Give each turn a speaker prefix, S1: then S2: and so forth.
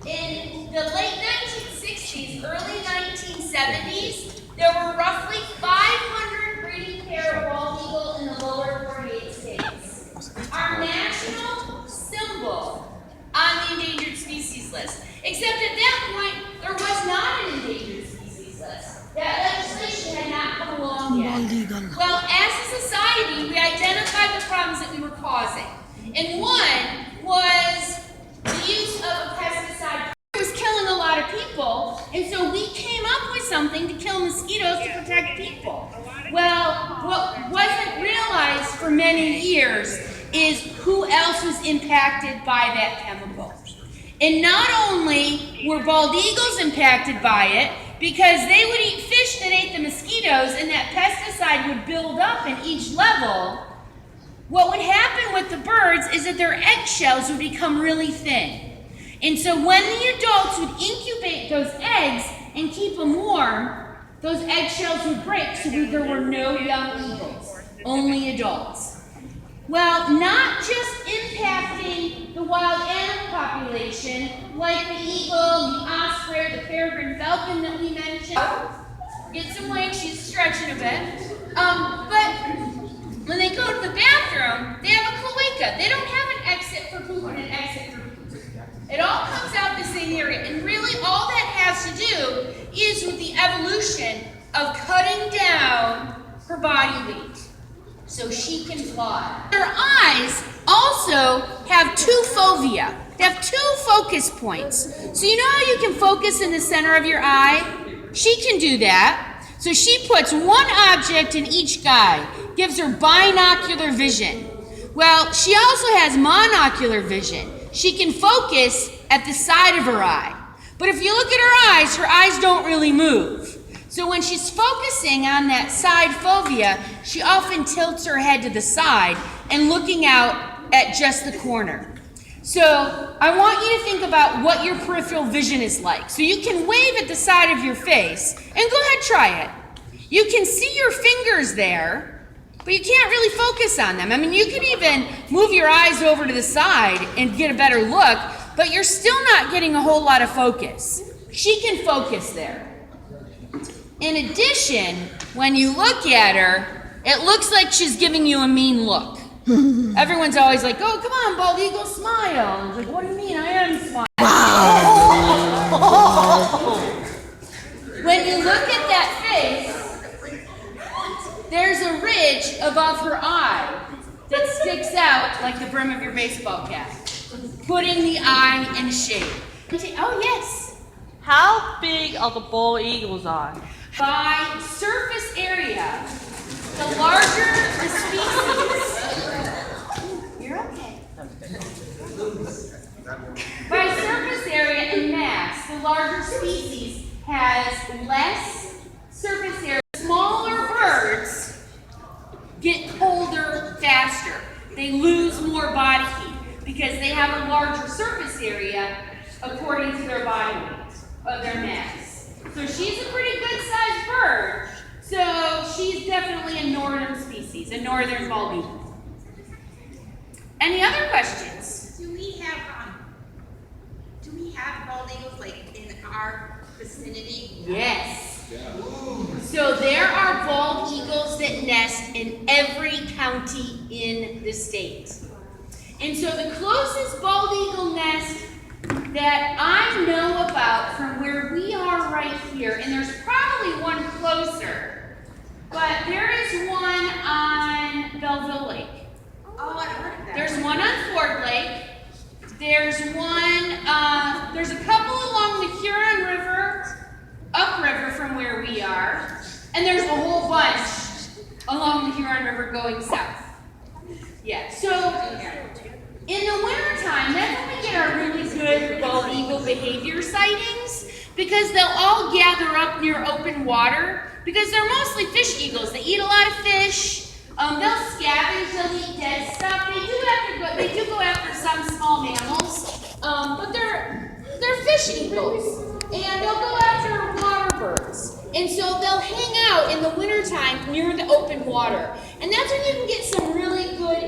S1: In the late 1960s, early 1970s, there were roughly 500 breeding pair of bald eagle in the lower 48 states. Our national symbol on the endangered species list. Except at that point, there was not an endangered species list. That legislation had not come along yet. Well, as a society, we identified the problems that we were causing. And one was the use of a pesticide. It was killing a lot of people, and so we came up with something to kill mosquitoes to protect people. Well, what wasn't realized for many years is who else was impacted by that chemical. And not only were bald eagles impacted by it, because they would eat fish that ate the mosquitoes, and that pesticide would build up in each level. What would happen with the birds is that their eggshells would become really thin. And so when the adults would incubate those eggs and keep them warm, those eggshells would break so that there were no young eagles, only adults. Well, not just impacting the wild animal population, like the eagle, the osprey, the peregrine falcon that we mentioned. Get some weight, she's stretching a bit. But when they go to the bathroom, they have a cloaca. They don't have an exit for poop and an exit for poop. It all comes out the same area. And really all that has to do is with the evolution of cutting down her body weight so she can fly. Their eyes also have two fovea. They have two focus points. So you know how you can focus in the center of your eye? She can do that. So she puts one object in each guy, gives her binocular vision. Well, she also has monocular vision. She can focus at the side of her eye. But if you look at her eyes don't really move. So when she's focusing on that side fovea, she often tilts her head to the side and looking out at just the corner. So I want you to think about what your peripheral vision is like. So you can wave at the side of your face, and go ahead, try it. You can see your fingers there, but you can't really focus on them. I mean, you can even move your eyes over to the side and get a better look, but you're still not getting a whole lot of focus. She can focus there. In addition, when you look at her, it looks like she's giving you a mean look. Everyone's always like, oh, come on, bald eagle, smile. It's like, what do you mean? I am smiling. Wow. When you look at that face, there's a ridge above her eye that sticks out like the brim of your baseball cap, putting the eye in shape. Oh, yes.
S2: How big are the bald eagles are?
S1: By surface area, the larger the species, you're okay. By surface area and mass, the larger species has less surface area. Smaller birds get colder faster. They lose more body heat because they have a larger surface area according to their body weight of their mass. So she's a pretty good sized bird. So she's definitely a northern species, a northern bald eagle. Any other questions?
S3: Do we have bald eagles like in our vicinity?
S1: Yes. So there are bald eagles that nest in every county in the state. And so the closest bald eagle nest that I know about from where we are right here, and there's probably one closer, but there is one on Belleville Lake.
S3: Oh, I heard of that.
S1: There's one on Ford Lake. There's one, there's a couple along the Huron River, upriver from where we are, and there's a whole bunch along the Huron River going south. Yeah, so in the wintertime, that's when we get our really good bald eagle behavior sightings, because they'll all gather up near open water, because they're mostly fish eagles. They eat a lot of fish. They'll scavenge, they'll eat dead stuff. They do go after some small mammals, but they're fish eagles, and they'll go after water birds. And so they'll hang out in the wintertime near the open water, and that's when you can get some really good